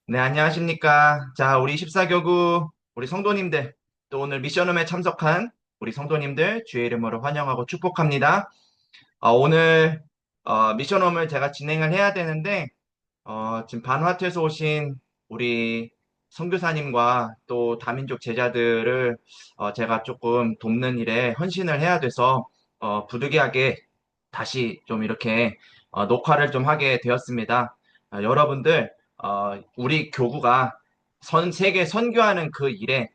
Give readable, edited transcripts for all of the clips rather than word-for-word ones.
네, 안녕하십니까. 자, 우리 14교구, 우리 성도님들, 또 오늘 미션홈에 참석한 우리 성도님들 주의 이름으로 환영하고 축복합니다. 오늘 미션홈을 제가 진행을 해야 되는데, 지금 반화트에서 오신 우리 선교사님과 또 다민족 제자들을 제가 조금 돕는 일에 헌신을 해야 돼서 부득이하게 다시 좀 이렇게 녹화를 좀 하게 되었습니다. 여러분들, 우리 교구가 세계 선교하는 그 일에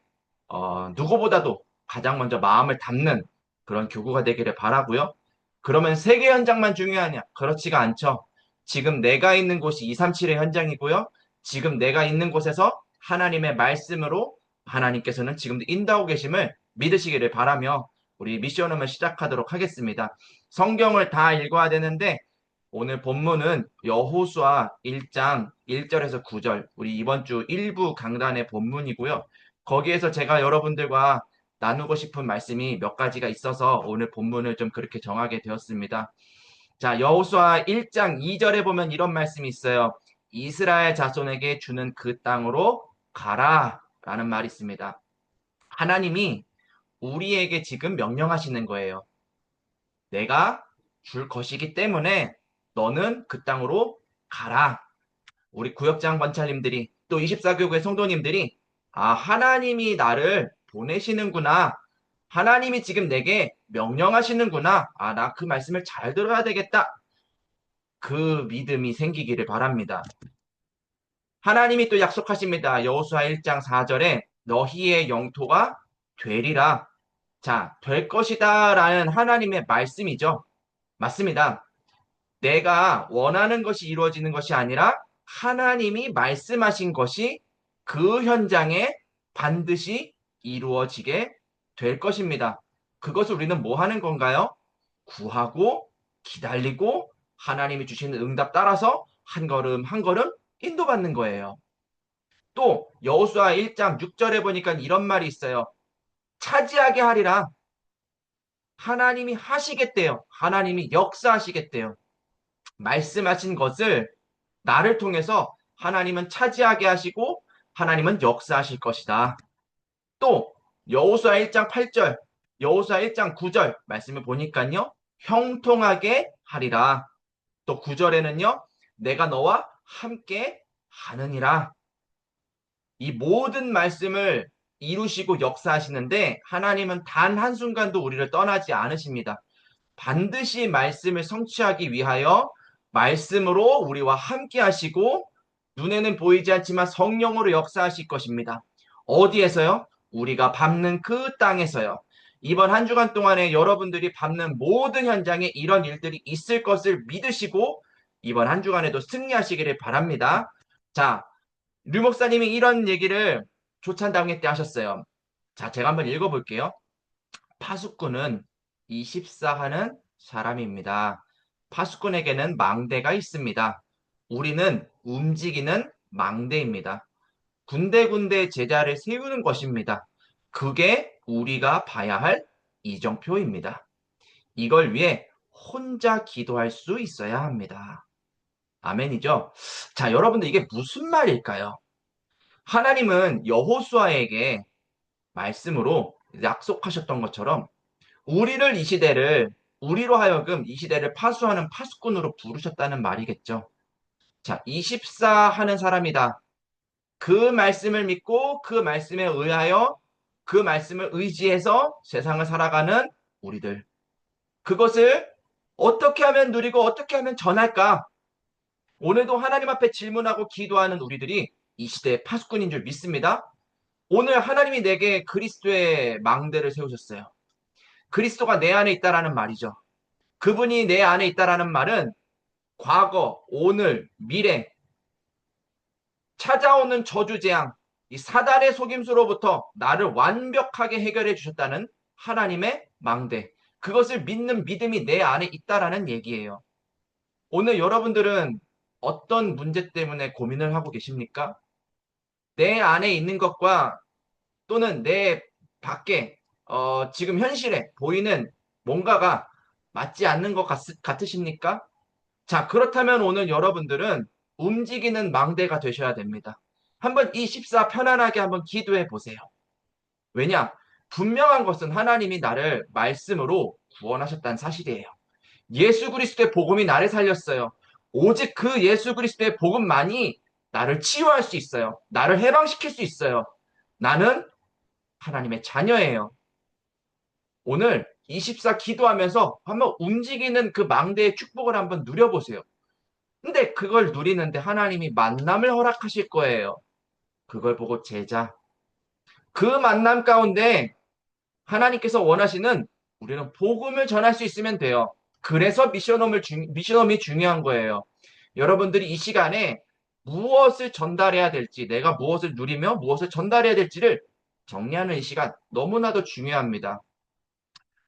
누구보다도 가장 먼저 마음을 담는 그런 교구가 되기를 바라고요. 그러면 세계 현장만 중요하냐? 그렇지가 않죠. 지금 내가 있는 곳이 237의 현장이고요. 지금 내가 있는 곳에서 하나님의 말씀으로 하나님께서는 지금도 인도하고 계심을 믿으시기를 바라며 우리 미션홈을 시작하도록 하겠습니다. 성경을 다 읽어야 되는데 오늘 본문은 여호수아 1장 1절에서 9절, 우리 이번 주 일부 강단의 본문이고요. 거기에서 제가 여러분들과 나누고 싶은 말씀이 몇 가지가 있어서 오늘 본문을 좀 그렇게 정하게 되었습니다. 자, 여호수아 1장 2절에 보면 이런 말씀이 있어요. 이스라엘 자손에게 주는 그 땅으로 가라 라는 말이 있습니다. 하나님이 우리에게 지금 명령하시는 거예요. 내가 줄 것이기 때문에 너는 그 땅으로 가라. 우리 구역장 관찰님들이 또 24교구의 성도님들이 하나님이 나를 보내시는구나. 하나님이 지금 내게 명령하시는구나. 나 그 말씀을 잘 들어야 되겠다. 그 믿음이 생기기를 바랍니다. 하나님이 또 약속하십니다. 여호수아 1장 4절에 너희의 영토가 되리라. 자, 될 것이다 라는 하나님의 말씀이죠. 맞습니다. 내가 원하는 것이 이루어지는 것이 아니라 하나님이 말씀하신 것이 그 현장에 반드시 이루어지게 될 것입니다. 그것을 우리는 뭐 하는 건가요? 구하고 기다리고 하나님이 주시는 응답 따라서 한 걸음 한 걸음 인도받는 거예요. 또 여호수아 1장 6절에 보니까 이런 말이 있어요. 차지하게 하리라. 하나님이 하시겠대요. 하나님이 역사하시겠대요. 말씀하신 것을 나를 통해서 하나님은 차지하게 하시고 하나님은 역사하실 것이다. 또 여호수아 1장 8절, 여호수아 1장 9절 말씀을 보니까요. 형통하게 하리라. 또 9절에는요. 내가 너와 함께 하느니라. 이 모든 말씀을 이루시고 역사하시는데 하나님은 단 한순간도 우리를 떠나지 않으십니다. 반드시 말씀을 성취하기 위하여 말씀으로 우리와 함께 하시고 눈에는 보이지 않지만 성령으로 역사하실 것입니다. 어디에서요? 우리가 밟는 그 땅에서요. 이번 한 주간 동안에 여러분들이 밟는 모든 현장에 이런 일들이 있을 것을 믿으시고 이번 한 주간에도 승리하시기를 바랍니다. 자, 류 목사님이 이런 얘기를 조찬당회 때 하셨어요. 자, 제가 한번 읽어볼게요. 파수꾼은 24하는 사람입니다. 파수꾼에게는 망대가 있습니다. 우리는 움직이는 망대입니다. 군데군데 제자를 세우는 것입니다. 그게 우리가 봐야 할 이정표입니다. 이걸 위해 혼자 기도할 수 있어야 합니다. 아멘이죠? 자, 여러분들 이게 무슨 말일까요? 하나님은 여호수아에게 말씀으로 약속하셨던 것처럼 우리를 이 시대를 우리로 하여금 이 시대를 파수하는 파수꾼으로 부르셨다는 말이겠죠. 자, 24 하는 사람이다. 그 말씀을 믿고 그 말씀에 의하여 그 말씀을 의지해서 세상을 살아가는 우리들. 그것을 어떻게 하면 누리고 어떻게 하면 전할까? 오늘도 하나님 앞에 질문하고 기도하는 우리들이 이 시대의 파수꾼인 줄 믿습니다. 오늘 하나님이 내게 그리스도의 망대를 세우셨어요. 그리스도가 내 안에 있다라는 말이죠. 그분이 내 안에 있다라는 말은 과거, 오늘, 미래, 찾아오는 저주재앙, 이 사단의 속임수로부터 나를 완벽하게 해결해 주셨다는 하나님의 망대. 그것을 믿는 믿음이 내 안에 있다라는 얘기예요. 오늘 여러분들은 어떤 문제 때문에 고민을 하고 계십니까? 내 안에 있는 것과 또는 내 밖에 지금 현실에 보이는 뭔가가 맞지 않는 것 같으십니까? 자, 그렇다면 오늘 여러분들은 움직이는 망대가 되셔야 됩니다. 한번 이 14 편안하게 한번 기도해 보세요. 왜냐? 분명한 것은 하나님이 나를 말씀으로 구원하셨다는 사실이에요. 예수 그리스도의 복음이 나를 살렸어요. 오직 그 예수 그리스도의 복음만이 나를 치유할 수 있어요. 나를 해방시킬 수 있어요. 나는 하나님의 자녀예요. 오늘 24 기도하면서 한번 움직이는 그 망대의 축복을 한번 누려보세요. 근데 그걸 누리는데 하나님이 만남을 허락하실 거예요. 그걸 보고 제자. 그 만남 가운데 하나님께서 원하시는 우리는 복음을 전할 수 있으면 돼요. 그래서 미션홈이 중요한 거예요. 여러분들이 이 시간에 무엇을 전달해야 될지, 내가 무엇을 누리며 무엇을 전달해야 될지를 정리하는 이 시간 너무나도 중요합니다.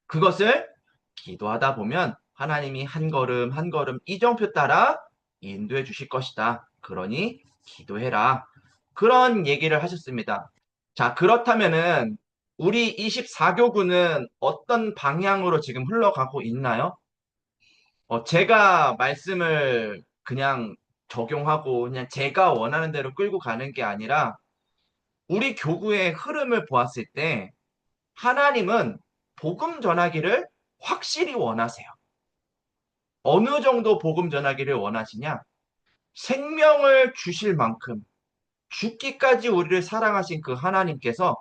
그것을 기도하다 보면 하나님이 한 걸음 한 걸음 이정표 따라 인도해 주실 것이다. 그러니 기도해라. 그런 얘기를 하셨습니다. 자, 그렇다면은 우리 24교구는 어떤 방향으로 지금 흘러가고 있나요? 제가 말씀을 그냥 적용하고 그냥 제가 원하는 대로 끌고 가는 게 아니라 우리 교구의 흐름을 보았을 때 하나님은 복음 전하기를 확실히 원하세요. 어느 정도 복음 전하기를 원하시냐? 생명을 주실 만큼 죽기까지 우리를 사랑하신 그 하나님께서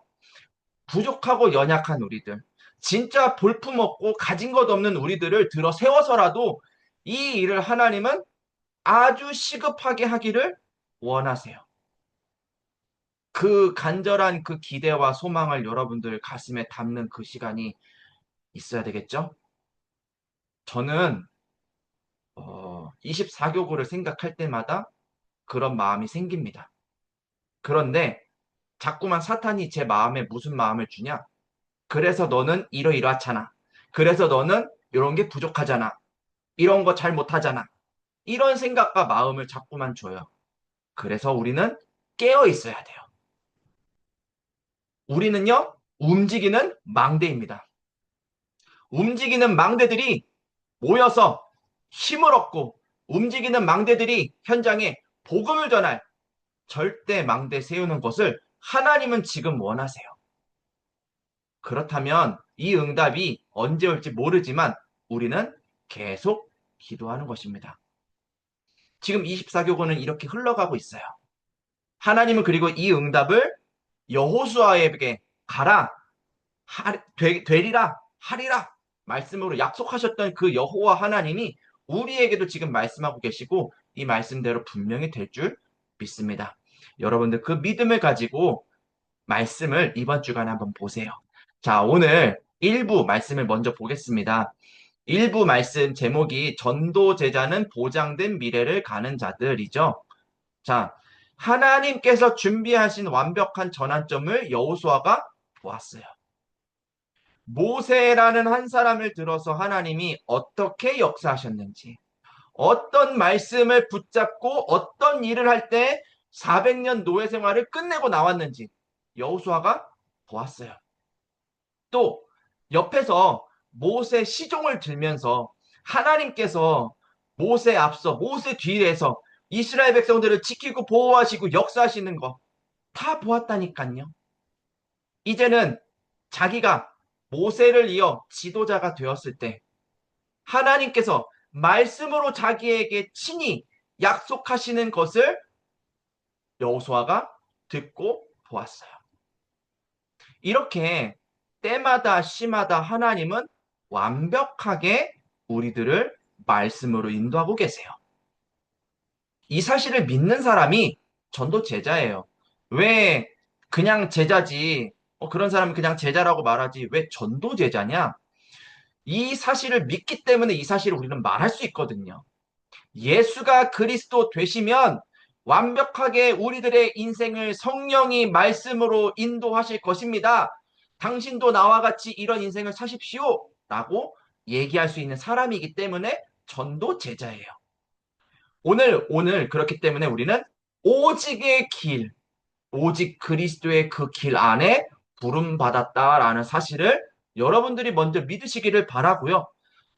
부족하고 연약한 우리들, 진짜 볼품없고 가진 것 없는 우리들을 들어 세워서라도 이 일을 하나님은 아주 시급하게 하기를 원하세요. 그 간절한 그 기대와 소망을 여러분들 가슴에 담는 그 시간이 있어야 되겠죠? 저는 24교구를 생각할 때마다 그런 마음이 생깁니다. 그런데 자꾸만 사탄이 제 마음에 무슨 마음을 주냐? 그래서 너는 이러이러하잖아. 그래서 너는 이런 게 부족하잖아. 이런 거 잘 못하잖아. 이런 생각과 마음을 자꾸만 줘요. 그래서 우리는 깨어 있어야 돼요. 우리는요, 움직이는 망대입니다. 움직이는 망대들이 모여서 힘을 얻고 움직이는 망대들이 현장에 복음을 전할 절대 망대 세우는 것을 하나님은 지금 원하세요. 그렇다면 이 응답이 언제 올지 모르지만 우리는 계속 기도하는 것입니다. 지금 24교구는 이렇게 흘러가고 있어요. 하나님은 그리고 이 응답을 여호수아에게 가라, 되리라, 하리라 말씀으로 약속하셨던 그 여호와 하나님이 우리에게도 지금 말씀하고 계시고 이 말씀대로 분명히 될 줄 믿습니다. 여러분들 그 믿음을 가지고 말씀을 이번 주간에 한번 보세요. 자, 오늘 일부 말씀을 먼저 보겠습니다. 일부 말씀 제목이 전도 제자는 보장된 미래를 가는 자들이죠. 자, 하나님께서 준비하신 완벽한 전환점을 여호수아가 보았어요. 모세라는 한 사람을 들어서 하나님이 어떻게 역사하셨는지, 어떤 말씀을 붙잡고 어떤 일을 할 때 400년 노예 생활을 끝내고 나왔는지 여호수아가 보았어요. 또 옆에서 모세 시종을 들면서 하나님께서 모세 앞서 모세 뒤에서 이스라엘 백성들을 지키고 보호하시고 역사하시는 거 다 보았다니까요. 이제는 자기가 모세를 이어 지도자가 되었을 때 하나님께서 말씀으로 자기에게 친히 약속하시는 것을 여호수아가 듣고 보았어요. 이렇게 때마다 시마다 하나님은 완벽하게 우리들을 말씀으로 인도하고 계세요. 이 사실을 믿는 사람이 전도 제자예요. 왜 그냥 제자지? 그런 사람은 그냥 제자라고 말하지. 왜 전도 제자냐? 이 사실을 믿기 때문에 이 사실을 우리는 말할 수 있거든요. 예수가 그리스도 되시면 완벽하게 우리들의 인생을 성령이 말씀으로 인도하실 것입니다. 당신도 나와 같이 이런 인생을 사십시오. 라고 얘기할 수 있는 사람이기 때문에 전도 제자예요. 오늘 그렇기 때문에 우리는 오직의 길, 오직 그리스도의 그 길 안에 부름받았다라는 사실을 여러분들이 먼저 믿으시기를 바라고요.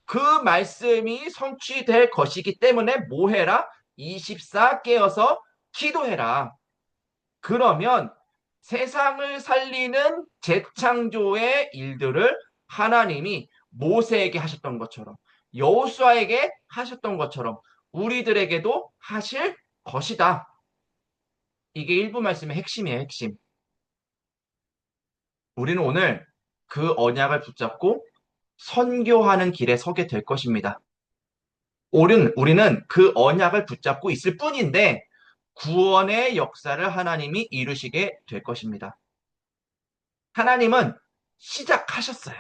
그 말씀이 성취될 것이기 때문에 뭐 해라? 24 깨어서 기도해라. 그러면 세상을 살리는 재창조의 일들을 하나님이 모세에게 하셨던 것처럼 여호수아에게 하셨던 것처럼 우리들에게도 하실 것이다. 이게 일부 말씀의 핵심이에요, 핵심. 우리는 오늘 그 언약을 붙잡고 선교하는 길에 서게 될 것입니다. 우리는 그 언약을 붙잡고 있을 뿐인데 구원의 역사를 하나님이 이루시게 될 것입니다. 하나님은 시작하셨어요.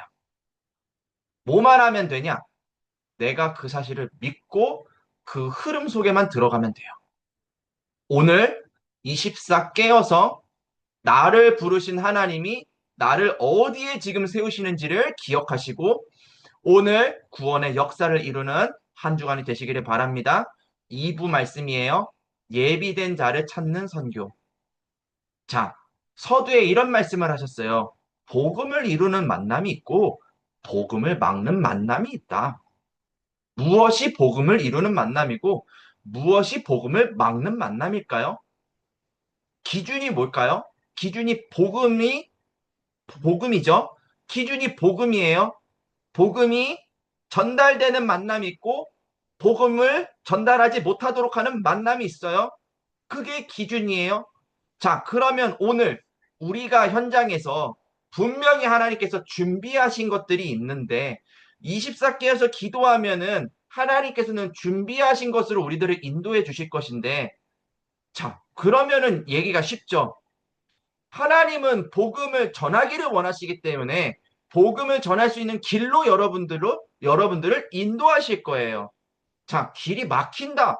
뭐만 하면 되냐? 내가 그 사실을 믿고 그 흐름 속에만 들어가면 돼요. 오늘 24 깨어서 나를 부르신 하나님이 나를 어디에 지금 세우시는지를 기억하시고 오늘 구원의 역사를 이루는 한 주간이 되시기를 바랍니다. 2부 말씀이에요. 예비된 자를 찾는 선교. 자, 서두에 이런 말씀을 하셨어요. 복음을 이루는 만남이 있고 복음을 막는 만남이 있다. 무엇이 복음을 이루는 만남이고 무엇이 복음을 막는 만남일까요? 기준이 뭘까요? 기준이 복음이죠. 기준이 복음이에요. 복음이 전달되는 만남이 있고 복음을 전달하지 못하도록 하는 만남이 있어요. 그게 기준이에요. 자, 그러면 오늘 우리가 현장에서 분명히 하나님께서 준비하신 것들이 있는데 24개에서 기도하면은 하나님께서는 준비하신 것으로 우리들을 인도해 주실 것인데 자, 그러면은 얘기가 쉽죠. 하나님은 복음을 전하기를 원하시기 때문에 복음을 전할 수 있는 길로 여러분들을 인도하실 거예요. 자, 길이 막힌다.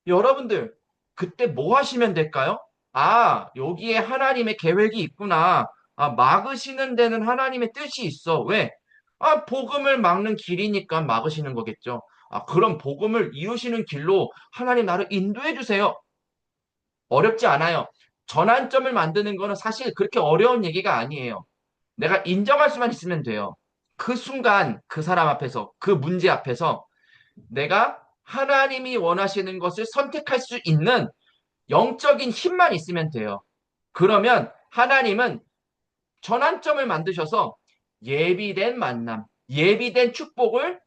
여러분들, 그때 뭐 하시면 될까요? 아, 여기에 하나님의 계획이 있구나. 아, 막으시는 데는 하나님의 뜻이 있어. 왜? 아, 복음을 막는 길이니까 막으시는 거겠죠. 아, 그럼 복음을 이루시는 길로 하나님 나를 인도해 주세요. 어렵지 않아요. 전환점을 만드는 거는 사실 그렇게 어려운 얘기가 아니에요. 내가 인정할 수만 있으면 돼요. 그 순간 그 사람 앞에서, 그 문제 앞에서 내가 하나님이 원하시는 것을 선택할 수 있는 영적인 힘만 있으면 돼요. 그러면 하나님은 전환점을 만드셔서 예비된 만남, 예비된 축복을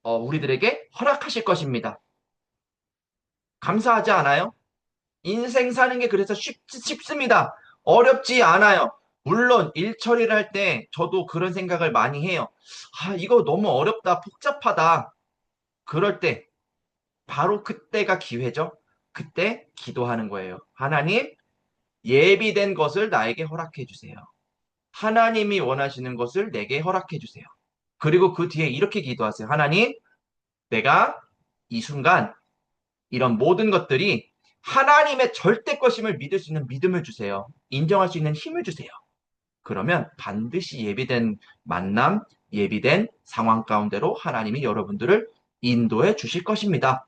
우리들에게 허락하실 것입니다. 감사하지 않아요? 인생 사는 게 그래서 쉽습니다. 어렵지 않아요. 물론 일 처리를 할 때 저도 그런 생각을 많이 해요. 아, 이거 너무 어렵다, 복잡하다. 그럴 때 바로 그때가 기회죠. 그때 기도하는 거예요. 하나님, 예비된 것을 나에게 허락해 주세요. 하나님이 원하시는 것을 내게 허락해 주세요. 그리고 그 뒤에 이렇게 기도하세요. 하나님, 내가 이 순간 이런 모든 것들이 하나님의 절대 것임을 믿을 수 있는 믿음을 주세요. 인정할 수 있는 힘을 주세요. 그러면 반드시 예비된 만남, 예비된 상황 가운데로 하나님이 여러분들을 인도해 주실 것입니다.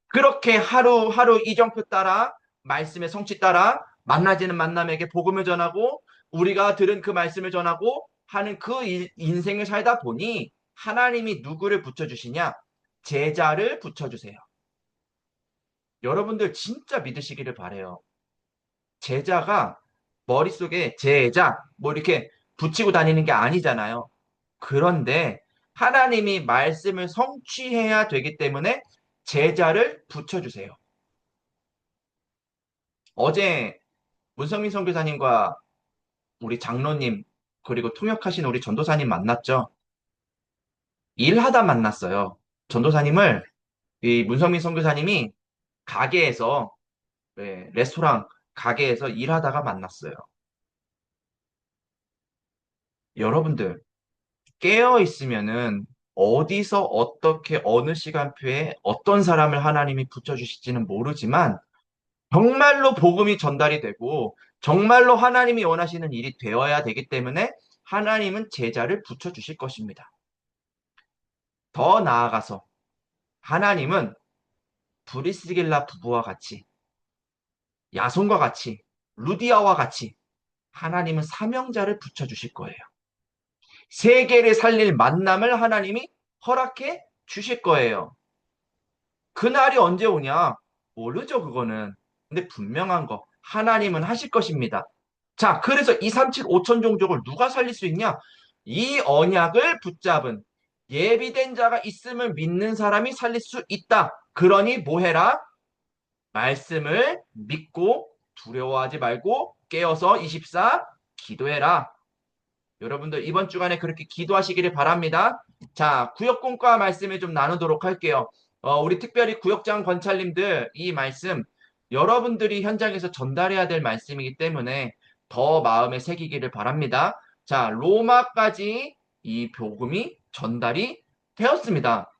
그렇게 하루하루 이정표 따라 말씀의 성취 따라 만나지는 만남에게 복음을 전하고 우리가 들은 그 말씀을 전하고 하는 그 인생을 살다 보니 하나님이 누구를 붙여주시냐? 제자를 붙여주세요. 여러분들 진짜 믿으시기를 바래요. 제자가 머릿속에 제자 뭐 이렇게 붙이고 다니는 게 아니잖아요. 그런데 하나님이 말씀을 성취해야 되기 때문에 제자를 붙여주세요. 어제 문성민 선교사님과 우리 장로님 그리고 통역하신 우리 전도사님 만났죠. 일하다 만났어요. 전도사님을 이 문성민 선교사님이 가게에서 레스토랑 가게에서 일하다가 만났어요. 여러분들 깨어 있으면은 어디서 어떻게 어느 시간표에 어떤 사람을 하나님이 붙여주실지는 모르지만 정말로 복음이 전달이 되고 정말로 하나님이 원하시는 일이 되어야 되기 때문에 하나님은 제자를 붙여주실 것입니다. 더 나아가서 하나님은 브리스길라 부부와 같이 야손과 같이 루디아와 같이 하나님은 사명자를 붙여주실 거예요. 세계를 살릴 만남을 하나님이 허락해 주실 거예요. 그날이 언제 오냐? 모르죠, 그거는. 근데 분명한 거. 하나님은 하실 것입니다. 자, 그래서 237 5천 종족을 누가 살릴 수 있냐? 이 언약을 붙잡은 예비된 자가 있음을 믿는 사람이 살릴 수 있다. 그러니 뭐 해라? 말씀을 믿고 두려워하지 말고 깨어서 24 기도해라. 여러분들 이번 주간에 그렇게 기도하시기를 바랍니다. 자, 구역공과 말씀을 좀 나누도록 할게요. 우리 특별히 구역장 권찰님들 이 말씀 여러분들이 현장에서 전달해야 될 말씀이기 때문에 더 마음에 새기기를 바랍니다. 자, 로마까지 이 복음이 전달이 되었습니다.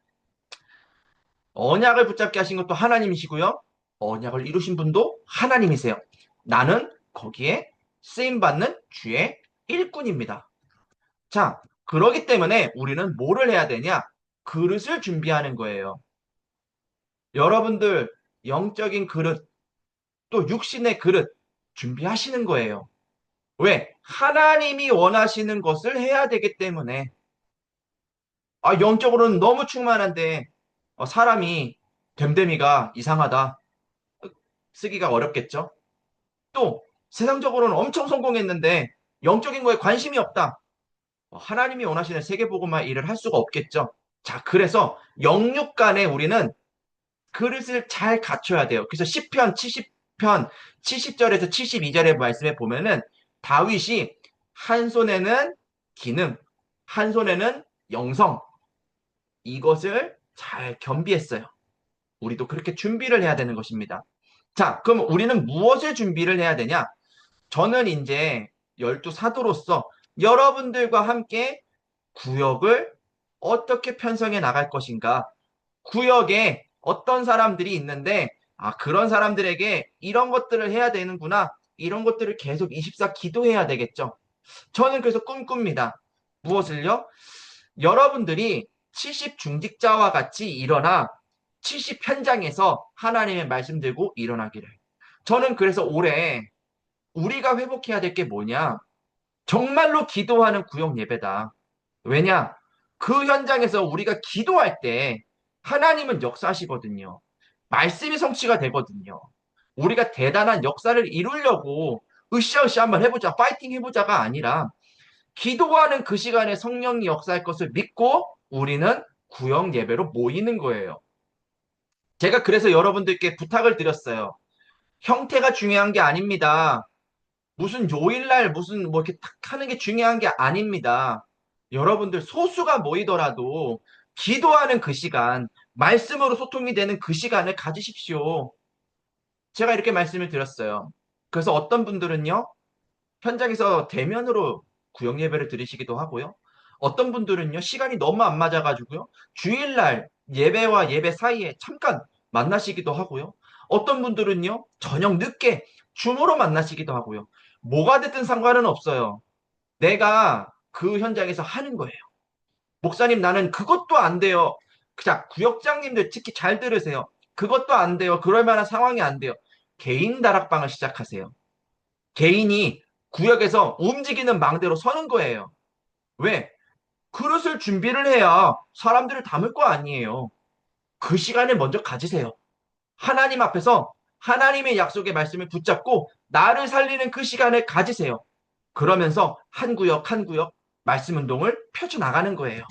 언약을 붙잡게 하신 것도 하나님이시고요. 언약을 이루신 분도 하나님이세요. 나는 거기에 쓰임받는 주의 일꾼입니다. 자, 그러기 때문에 우리는 뭐를 해야 되냐? 그릇을 준비하는 거예요. 여러분들 영적인 그릇, 또 육신의 그릇 준비하시는 거예요. 왜? 하나님이 원하시는 것을 해야 되기 때문에. 영적으로는 너무 충만한데 사람이 됨됨이가 이상하다. 쓰기가 어렵겠죠? 또 세상적으로는 엄청 성공했는데 영적인 거에 관심이 없다. 하나님이 원하시는 세계복음화 일을 할 수가 없겠죠. 자, 그래서 영육 간에 우리는 그릇을 잘 갖춰야 돼요. 그래서 시편 70편 70절에서 72절의 말씀에 보면은 다윗이 한 손에는 기능, 한 손에는 영성 이것을 잘 겸비했어요. 우리도 그렇게 준비를 해야 되는 것입니다. 자, 그럼 우리는 무엇을 준비를 해야 되냐? 저는 이제 열두 사도로서 여러분들과 함께 구역을 어떻게 편성해 나갈 것인가? 구역에 어떤 사람들이 있는데, 그런 사람들에게 이런 것들을 해야 되는구나. 이런 것들을 계속 24 기도해야 되겠죠. 저는 그래서 꿈꿉니다. 무엇을요? 여러분들이 70 중직자와 같이 일어나 70 현장에서 하나님의 말씀 들고 일어나기를. 저는 그래서 올해 우리가 회복해야 될 게 뭐냐? 정말로 기도하는 구역 예배다. 왜냐? 그 현장에서 우리가 기도할 때 하나님은 역사하시거든요. 말씀이 성취가 되거든요. 우리가 대단한 역사를 이루려고 으쌰으쌰 한번 해보자, 파이팅 해보자가 아니라 기도하는 그 시간에 성령이 역사할 것을 믿고 우리는 구역 예배로 모이는 거예요. 제가 그래서 여러분들께 부탁을 드렸어요. 형태가 중요한 게 아닙니다. 무슨 요일날 무슨 뭐 이렇게 탁 하는 게 중요한 게 아닙니다. 여러분들 소수가 모이더라도 기도하는 그 시간, 말씀으로 소통이 되는 그 시간을 가지십시오. 제가 이렇게 말씀을 드렸어요. 그래서 어떤 분들은요, 현장에서 대면으로 구역 예배를 드리시기도 하고요. 어떤 분들은요, 시간이 너무 안 맞아가지고요, 주일날 예배와 예배 사이에 잠깐 만나시기도 하고요. 어떤 분들은요, 저녁 늦게 줌으로 만나시기도 하고요. 뭐가 됐든 상관은 없어요. 내가 그 현장에서 하는 거예요. 목사님, 나는 그것도 안 돼요. 자, 구역장님들 특히 잘 들으세요. 그것도 안 돼요. 그럴 만한 상황이 안 돼요. 개인 다락방을 시작하세요. 개인이 구역에서 움직이는 망대로 서는 거예요. 왜? 그릇을 준비를 해야 사람들을 담을 거 아니에요. 그 시간을 먼저 가지세요. 하나님 앞에서 하나님의 약속의 말씀을 붙잡고 나를 살리는 그 시간을 가지세요. 그러면서 한 구역 한 구역 말씀 운동을 펼쳐나가는 거예요.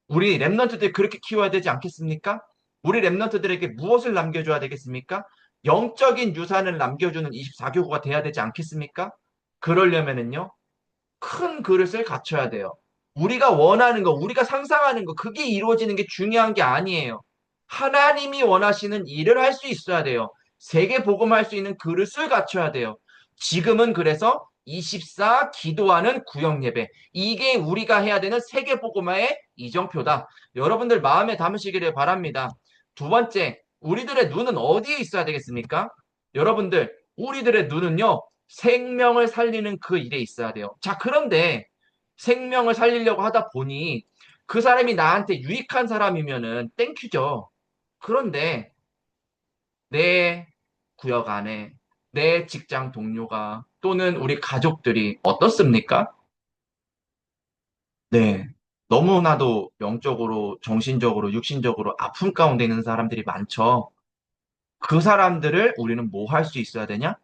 우리 랩런트들 그렇게 키워야 되지 않겠습니까? 우리 랩런트들에게 무엇을 남겨줘야 되겠습니까? 영적인 유산을 남겨주는 24교구가 돼야 되지 않겠습니까? 그러려면은요, 큰 그릇을 갖춰야 돼요. 우리가 원하는 거, 우리가 상상하는 거, 그게 이루어지는 게 중요한 게 아니에요. 하나님이 원하시는 일을 할 수 있어야 돼요. 세계 복음할 수 있는 그릇을 갖춰야 돼요. 지금은 그래서 24 기도하는 구역 예배. 이게 우리가 해야 되는 세계 복음화의 이정표다. 여러분들 마음에 담으시기를 바랍니다. 두 번째, 우리들의 눈은 어디에 있어야 되겠습니까? 여러분들, 우리들의 눈은요, 생명을 살리는 그 일에 있어야 돼요. 자, 그런데 생명을 살리려고 하다 보니 그 사람이 나한테 유익한 사람이면은 땡큐죠. 그런데 내 구역 안에 내 직장 동료가 또는 우리 가족들이 어떻습니까? 네. 너무나도 영적으로, 정신적으로, 육신적으로 아픔 가운데 있는 사람들이 많죠. 그 사람들을 우리는 뭐 할 수 있어야 되냐?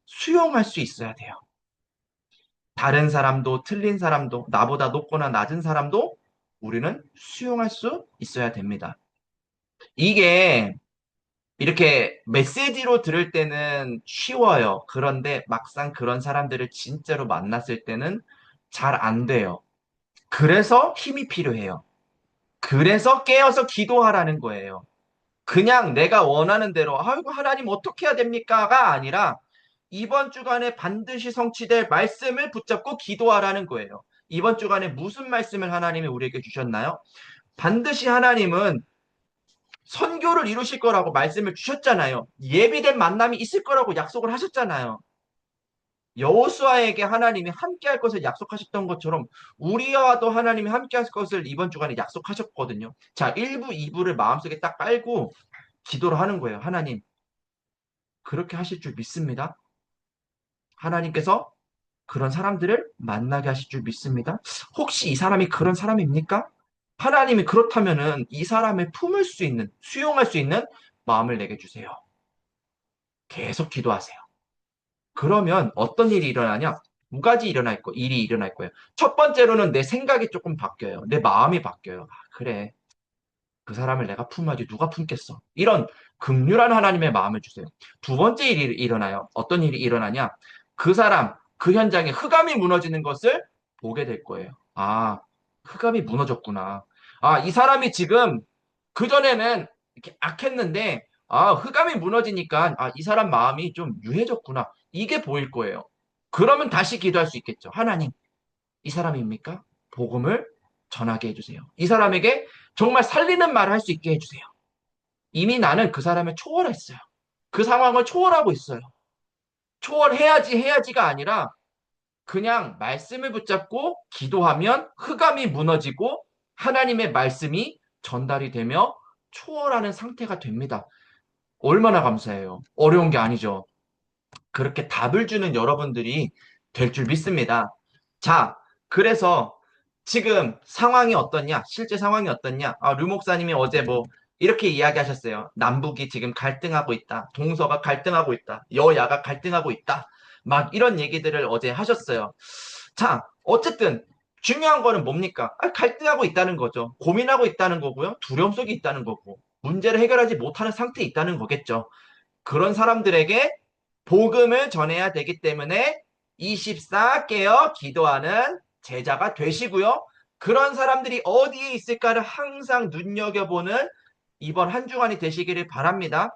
수용할 수 있어야 돼요. 다른 사람도, 틀린 사람도, 나보다 높거나 낮은 사람도 우리는 수용할 수 있어야 됩니다. 이게 이렇게 메시지로 들을 때는 쉬워요. 그런데 막상 그런 사람들을 진짜로 만났을 때는 잘 안 돼요. 그래서 힘이 필요해요. 그래서 깨어서 기도하라는 거예요. 그냥 내가 원하는 대로, 아이고, 하나님 어떻게 해야 됩니까가 아니라 이번 주간에 반드시 성취될 말씀을 붙잡고 기도하라는 거예요. 이번 주간에 무슨 말씀을 하나님이 우리에게 주셨나요? 반드시 하나님은 선교를 이루실 거라고 말씀을 주셨잖아요. 예비된 만남이 있을 거라고 약속을 하셨잖아요. 여호수아에게 하나님이 함께할 것을 약속하셨던 것처럼 우리와도 하나님이 함께할 것을 이번 주간에 약속하셨거든요. 자, 1부, 2부를 마음속에 딱 깔고 기도를 하는 거예요. 하나님, 그렇게 하실 줄 믿습니다. 하나님께서 그런 사람들을 만나게 하실 줄 믿습니다. 혹시 이 사람이 그런 사람입니까? 하나님이 그렇다면은 이 사람을 품을 수 있는, 수용할 수 있는 마음을 내게 주세요. 계속 기도하세요. 그러면 어떤 일이 일어나냐? 두 가지 일이 일어날 거예요. 첫 번째로는 내 생각이 조금 바뀌어요. 내 마음이 바뀌어요. 아, 그래. 그 사람을 내가 품어야지 누가 품겠어. 이런 긍휼한 하나님의 마음을 주세요. 두 번째 일이 일어나요. 어떤 일이 일어나냐? 그 사람, 그 현장에 흑암이 무너지는 것을 보게 될 거예요. 아, 흑암이 무너졌구나. 아, 이 사람이 지금 그전에는 이렇게 악했는데, 아, 흑암이 무너지니까, 아, 이 사람 마음이 좀 유해졌구나. 이게 보일 거예요. 그러면 다시 기도할 수 있겠죠. 하나님, 이 사람입니까? 복음을 전하게 해주세요. 이 사람에게 정말 살리는 말을 할 수 있게 해주세요. 이미 나는 그 사람을 초월했어요. 그 상황을 초월하고 있어요. 해야지가 아니라 그냥 말씀을 붙잡고 기도하면 흑암이 무너지고 하나님의 말씀이 전달이 되며 초월하는 상태가 됩니다. 얼마나 감사해요. 어려운 게 아니죠. 그렇게 답을 주는 여러분들이 될 줄 믿습니다. 자, 그래서 지금 상황이 어떻냐? 실제 상황이 어떻냐? 아, 류 목사님이 어제 뭐 이렇게 이야기하셨어요. 남북이 지금 갈등하고 있다. 동서가 갈등하고 있다. 여야가 갈등하고 있다. 막 이런 얘기들을 어제 하셨어요. 자, 어쨌든 중요한 거는 뭡니까? 아, 갈등하고 있다는 거죠. 고민하고 있다는 거고요. 두려움 속에 있다는 거고. 문제를 해결하지 못하는 상태에 있다는 거겠죠. 그런 사람들에게 복음을 전해야 되기 때문에 24 깨어 기도하는 제자가 되시고요. 그런 사람들이 어디에 있을까를 항상 눈여겨보는 이번 한 주간이 되시기를 바랍니다.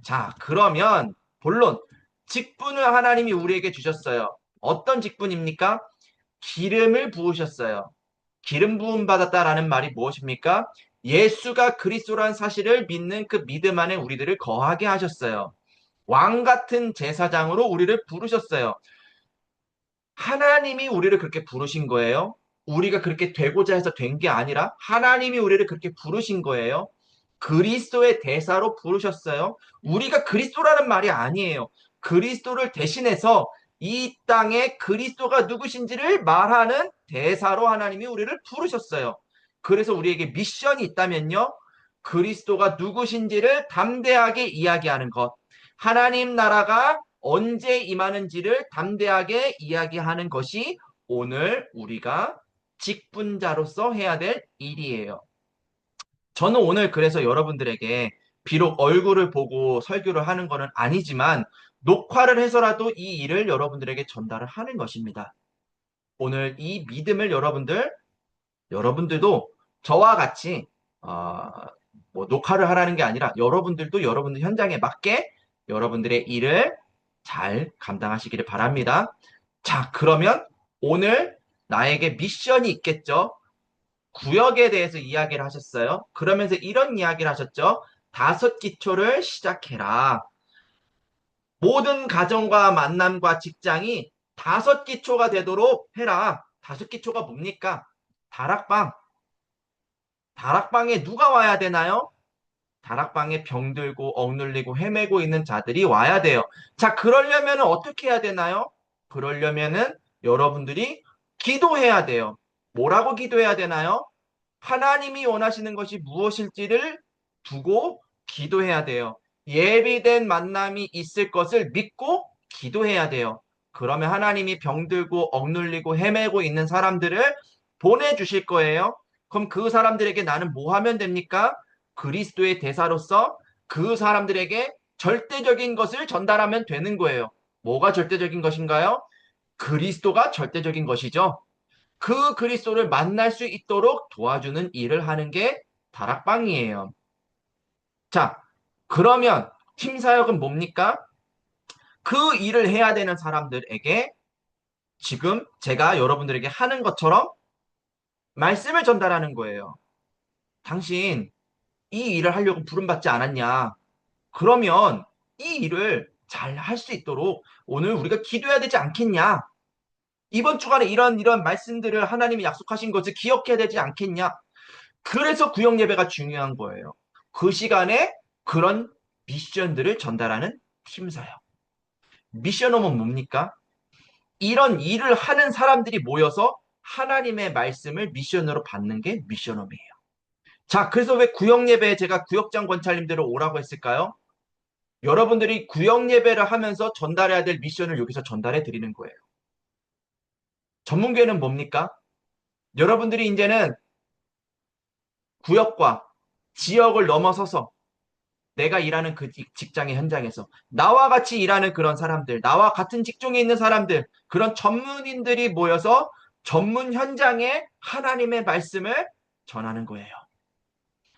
자, 그러면 본론 직분을 하나님이 우리에게 주셨어요. 어떤 직분입니까? 기름을 부으셨어요. 기름 부음 받았다라는 말이 무엇입니까? 예수가 그리스도란 사실을 믿는 그 믿음 안에 우리들을 거하게 하셨어요. 왕 같은 제사장으로 우리를 부르셨어요. 하나님이 우리를 그렇게 부르신 거예요. 우리가 그렇게 되고자 해서 된 게 아니라 하나님이 우리를 그렇게 부르신 거예요. 그리스도의 대사로 부르셨어요. 우리가 그리스도라는 말이 아니에요. 그리스도를 대신해서 이 땅에 그리스도가 누구신지를 말하는 대사로 하나님이 우리를 부르셨어요. 그래서 우리에게 미션이 있다면요. 그리스도가 누구신지를 담대하게 이야기하는 것. 하나님 나라가 언제 임하는지를 담대하게 이야기하는 것이 오늘 우리가 직분자로서 해야 될 일이에요. 저는 오늘 그래서 여러분들에게 비록 얼굴을 보고 설교를 하는 것은 아니지만 녹화를 해서라도 이 일을 여러분들에게 전달을 하는 것입니다. 오늘 이 믿음을 여러분들도 저와 같이 어, 뭐 녹화를 하라는 게 아니라 여러분들도 여러분들 현장에 맞게 여러분들의 일을 잘 감당하시기를 바랍니다. 자, 그러면 오늘 나에게 미션이 있겠죠? 구역에 대해서 이야기를 하셨어요. 그러면서 이런 이야기를 하셨죠. 다섯 기초를 시작해라. 모든 가정과 만남과 직장이 다섯 기초가 되도록 해라. 다섯 기초가 뭡니까? 다락방. 다락방에 누가 와야 되나요? 다락방에 병들고 억눌리고 헤매고 있는 자들이 와야 돼요. 자, 그러려면 어떻게 해야 되나요? 그러려면은 여러분들이 기도해야 돼요. 뭐라고 기도해야 되나요? 하나님이 원하시는 것이 무엇일지를 두고 기도해야 돼요. 예비된 만남이 있을 것을 믿고 기도해야 돼요. 그러면 하나님이 병들고 억눌리고 헤매고 있는 사람들을 보내주실 거예요. 그럼 그 사람들에게 나는 뭐 하면 됩니까? 그리스도의 대사로서 그 사람들에게 절대적인 것을 전달하면 되는 거예요. 뭐가 절대적인 것인가요? 그리스도가 절대적인 것이죠. 그 그리스도를 만날 수 있도록 도와주는 일을 하는 게 다락방이에요. 자, 그러면 팀 사역은 뭡니까? 그 일을 해야 되는 사람들에게 지금 제가 여러분들에게 하는 것처럼 말씀을 전달하는 거예요. 당신 이 일을 하려고 부름받지 않았냐? 그러면 이 일을 잘 할 수 있도록 오늘 우리가 기도해야 되지 않겠냐? 이번 주간에 이런 말씀들을 하나님이 약속하신 것을 기억해야 되지 않겠냐? 그래서 구역 예배가 중요한 거예요. 그 시간에 그런 미션들을 전달하는 팀사역. 미션홈은 뭡니까? 이런 일을 하는 사람들이 모여서 하나님의 말씀을 미션으로 받는 게 미션홈이에요. 자, 그래서 왜 구역 예배에 제가 구역장 권찰님들을 오라고 했을까요? 여러분들이 구역 예배를 하면서 전달해야 될 미션을 여기서 전달해 드리는 거예요. 전문교회는 뭡니까? 여러분들이 이제는 구역과 지역을 넘어서서 내가 일하는 그 직장의 현장에서 나와 같이 일하는 그런 사람들, 나와 같은 직종에 있는 사람들, 그런 전문인들이 모여서 전문 현장에 하나님의 말씀을 전하는 거예요.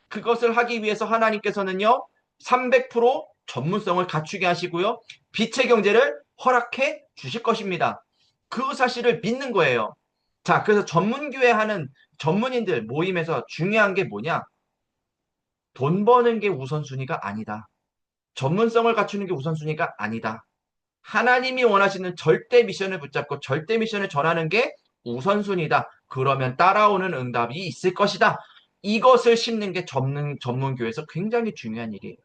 그것을 하기 위해서 하나님께서는요, 300% 전문성을 갖추게 하시고요, 빛의 경제를 허락해 주실 것입니다. 그 사실을 믿는 거예요. 자, 그래서 전문교회 하는 전문인들 모임에서 중요한 게 뭐냐? 돈 버는 게 우선순위가 아니다. 전문성을 갖추는 게 우선순위가 아니다. 하나님이 원하시는 절대 미션을 붙잡고 절대 미션을 전하는 게 우선순위다. 그러면 따라오는 응답이 있을 것이다. 이것을 심는 게 전문교회에서 굉장히 중요한 일이에요.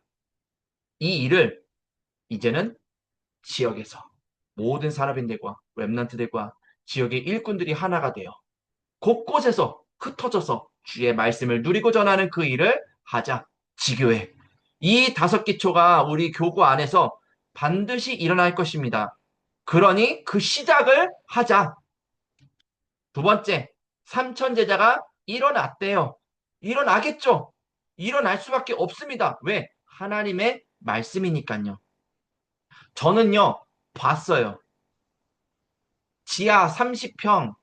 이 일을 이제는 지역에서 모든 산업인들과 랩런트들과 지역의 일꾼들이 하나가 되어 곳곳에서 흩어져서 주의 말씀을 누리고 전하는 그 일을 하자. 지교회. 이 다섯 기초가 우리 교구 안에서 반드시 일어날 것입니다. 그러니 그 시작을 하자. 두 번째, 삼천 제자가 일어났대요. 일어나겠죠. 일어날 수밖에 없습니다. 왜? 하나님의 말씀이니까요. 저는요, 봤어요. 지하 30평,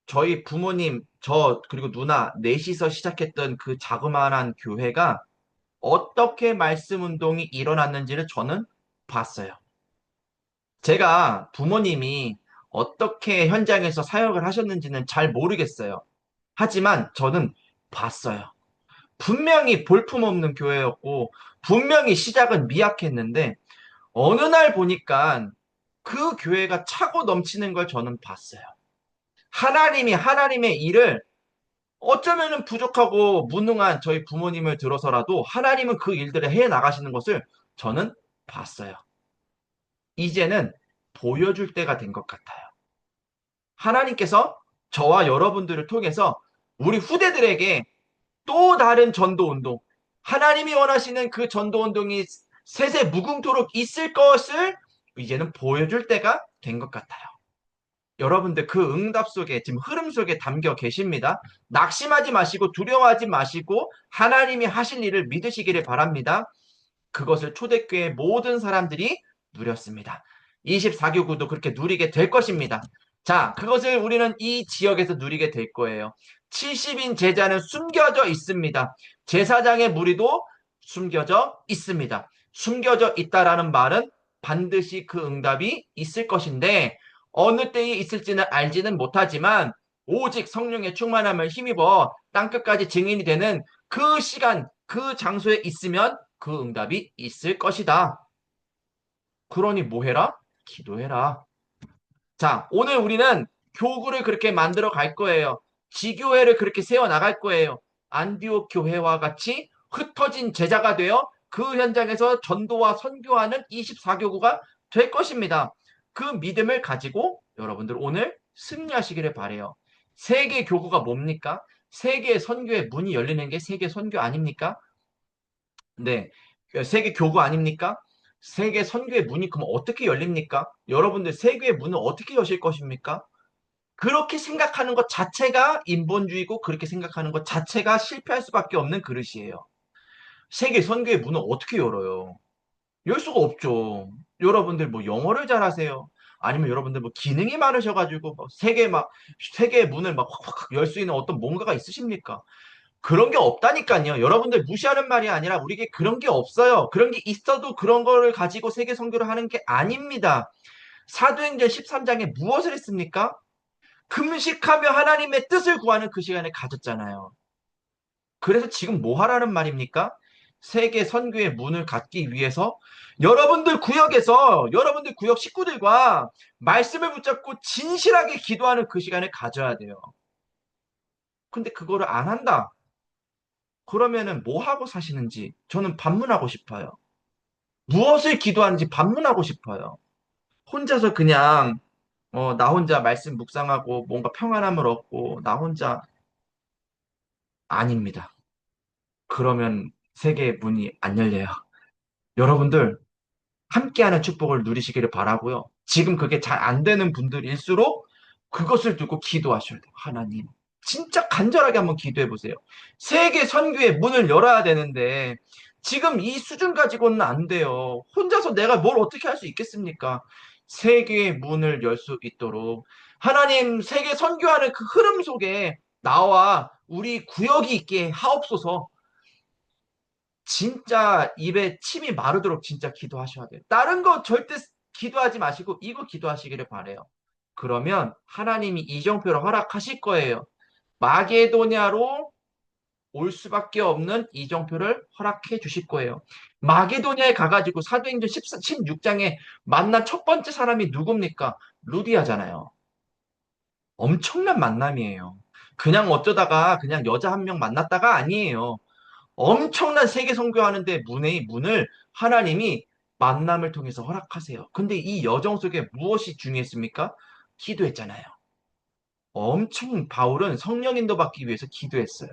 저희 부모님, 저, 그리고 누나, 넷이서 시작했던 그 자그마한 교회가 어떻게 말씀 운동이 일어났는지를 저는 봤어요. 제가 부모님이 어떻게 현장에서 사역을 하셨는지는 잘 모르겠어요. 하지만 저는 봤어요. 분명히 볼품없는 교회였고, 분명히 시작은 미약했는데, 어느 날 보니까 그 교회가 차고 넘치는 걸 저는 봤어요. 하나님이 하나님의 일을 어쩌면은 부족하고 무능한 저희 부모님을 들어서라도 하나님은 그 일들을 해 나가시는 것을 저는 봤어요. 이제는 보여줄 때가 된 것 같아요. 하나님께서 저와 여러분들을 통해서 우리 후대들에게 또 다른 전도 운동, 하나님이 원하시는 그 전도 운동이 세세 무궁토록 있을 것을 이제는 보여줄 때가 된 것 같아요. 여러분들 그 응답 속에 지금 흐름 속에 담겨 계십니다. 낙심하지 마시고 두려워하지 마시고 하나님이 하실 일을 믿으시기를 바랍니다. 그것을 초대교회 모든 사람들이 누렸습니다. 24교구도 그렇게 누리게 될 것입니다. 자, 그것을 우리는 이 지역에서 누리게 될 거예요. 70인 제자는 숨겨져 있습니다. 제사장의 무리도 숨겨져 있습니다. 숨겨져 있다라는 말은 반드시 그 응답이 있을 것인데 어느 때에 있을지는 알지는 못하지만 오직 성령의 충만함을 힘입어 땅끝까지 증인이 되는 그 시간, 그 장소에 있으면 그 응답이 있을 것이다. 그러니 뭐 해라? 기도해라. 자, 오늘 우리는 교구를 그렇게 만들어 갈 거예요. 지교회를 그렇게 세워 나갈 거예요. 안디옥 교회와 같이 흩어진 제자가 되어 그 현장에서 전도와 선교하는 24교구가 될 것입니다. 그 믿음을 가지고 여러분들 오늘 승리하시기를 바래요. 세계 교구가 뭡니까? 세계 선교의 문이 열리는 게 세계 선교 아닙니까? 네. 세계 교구 아닙니까? 세계 선교의 문이 그럼 어떻게 열립니까? 여러분들 세계의 문을 어떻게 여실 것입니까? 그렇게 생각하는 것 자체가 인본주의고 그렇게 생각하는 것 자체가 실패할 수밖에 없는 그릇이에요. 세계 선교의 문을 어떻게 열어요? 열 수가 없죠. 여러분들 뭐 영어를 잘하세요? 아니면 여러분들 뭐 기능이 많으셔가지고 뭐 세계의 문을 막 확확 열 수 있는 어떤 뭔가가 있으십니까? 그런 게 없다니까요. 여러분들 무시하는 말이 아니라 우리에게 그런 게 없어요. 그런 게 있어도 그런 거를 가지고 세계 선교를 하는 게 아닙니다. 사도행전 13장에 무엇을 했습니까? 금식하며 하나님의 뜻을 구하는 그 시간을 가졌잖아요. 그래서 지금 뭐 하라는 말입니까? 세계 선교의 문을 갖기 위해서 여러분들 구역 식구들과 말씀을 붙잡고 진실하게 기도하는 그 시간을 가져야 돼요. 근데 그거를 안 한다. 그러면은 뭐 하고 사시는지 저는 반문하고 싶어요. 무엇을 기도하는지 반문하고 싶어요. 혼자서 그냥 나 혼자 말씀 묵상하고 뭔가 평안함을 얻고 나 혼자 아닙니다. 그러면 세계의 문이 안 열려요. 여러분들 함께하는 축복을 누리시기를 바라고요. 지금 그게 잘 안 되는 분들일수록 그것을 두고 기도하셔야 돼요. 하나님. 진짜 간절하게 한번 기도해 보세요. 세계 선교의 문을 열어야 되는데 지금 이 수준 가지고는 안 돼요. 혼자서 내가 뭘 어떻게 할 수 있겠습니까? 세계의 문을 열 수 있도록 하나님 세계 선교하는 그 흐름 속에 나와 우리 구역이 있게 하옵소서. 진짜 입에 침이 마르도록 진짜 기도하셔야 돼요. 다른 거 절대 기도하지 마시고 이거 기도하시기를 바래요. 그러면 하나님이 이정표를 허락하실 거예요. 마게도냐로 올 수밖에 없는 이정표를 허락해 주실 거예요. 마게도냐에 가가지고 사도행전 16장에 만난 첫 번째 사람이 누굽니까? 루디아잖아요. 엄청난 만남이에요. 그냥 어쩌다가 그냥 여자 한 명 만났다가 아니에요. 엄청난 세계 선교하는데 문을 하나님이 만남을 통해서 허락하세요. 근데 이 여정 속에 무엇이 중요했습니까? 기도했잖아요. 엄청 바울은 성령 인도받기 위해서 기도했어요.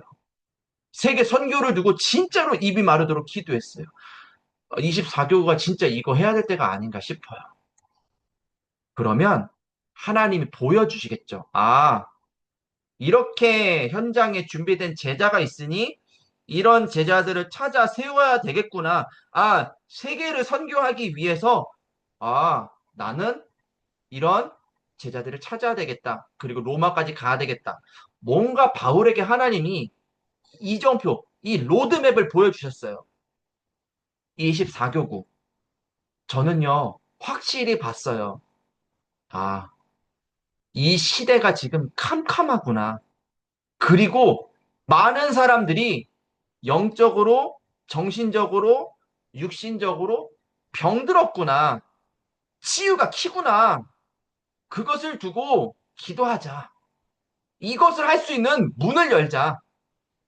세계 선교를 두고 진짜로 입이 마르도록 기도했어요. 24교가 진짜 이거 해야 될 때가 아닌가 싶어요. 그러면 하나님이 보여주시겠죠. 아, 이렇게 현장에 준비된 제자가 있으니 이런 제자들을 찾아 세워야 되겠구나. 아, 세계를 선교하기 위해서 나는 이런 제자들을 찾아야 되겠다. 그리고 로마까지 가야 되겠다. 뭔가 바울에게 하나님이 이정표, 이 로드맵을 보여주셨어요. 24교구. 저는요, 확실히 봤어요. 아, 이 시대가 지금 캄캄하구나. 그리고 많은 사람들이 영적으로, 정신적으로, 육신적으로 병들었구나. 치유가 키구나. 그것을 두고 기도하자. 이것을 할 수 있는 문을 열자.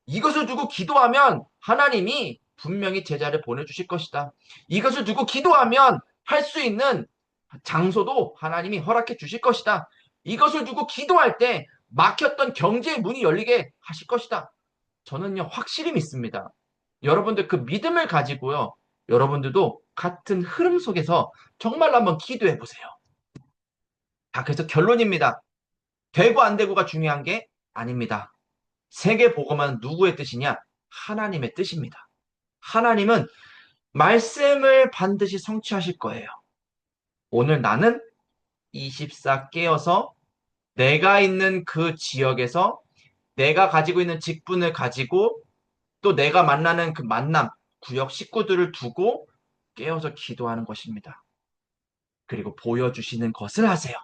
이것을 두고 기도하면 하나님이 분명히 제자를 보내주실 것이다. 이것을 두고 기도하면 할 수 있는 장소도 하나님이 허락해 주실 것이다. 이것을 두고 기도할 때 막혔던 경제의 문이 열리게 하실 것이다. 저는요, 확실히 믿습니다. 여러분들 그 믿음을 가지고요, 여러분들도 같은 흐름 속에서 정말로 한번 기도해 보세요. 그래서 결론입니다. 되고 안 되고가 중요한 게 아닙니다. 세계 복음은 누구의 뜻이냐? 하나님의 뜻입니다. 하나님은 말씀을 반드시 성취하실 거예요. 오늘 나는 24 깨어서 내가 있는 그 지역에서 내가 가지고 있는 직분을 가지고 또 내가 만나는 그 만남, 구역 식구들을 두고 깨어서 기도하는 것입니다. 그리고 보여주시는 것을 하세요.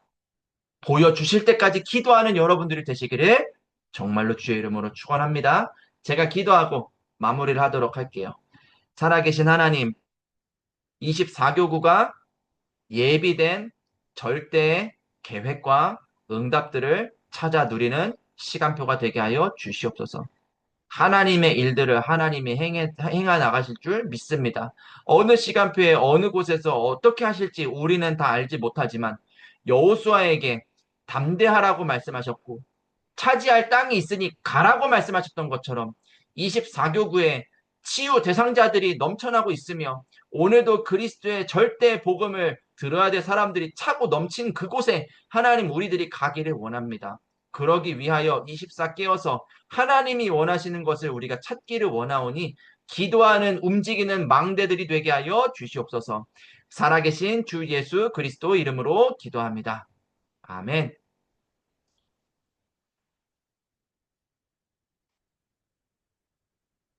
보여주실 때까지 기도하는 여러분들이 되시기를 정말로 주의 이름으로 축원합니다. 제가 기도하고 마무리를 하도록 할게요. 살아계신 하나님, 24교구가 예비된 절대의 계획과 응답들을 찾아 누리는 시간표가 되게 하여 주시옵소서. 하나님의 일들을 하나님이 행해 나가실 줄 믿습니다. 어느 시간표에 어느 곳에서 어떻게 하실지 우리는 다 알지 못하지만 여호수아에게 담대하라고 말씀하셨고 차지할 땅이 있으니 가라고 말씀하셨던 것처럼 24교구에 치유 대상자들이 넘쳐나고 있으며 오늘도 그리스도의 절대 복음을 들어야 될 사람들이 차고 넘친 그곳에 하나님 우리들이 가기를 원합니다. 그러기 위하여 24 깨어서 하나님이 원하시는 것을 우리가 찾기를 원하오니 기도하는 움직이는 망대들이 되게 하여 주시옵소서. 살아계신 주 예수 그리스도 이름으로 기도합니다. 아멘.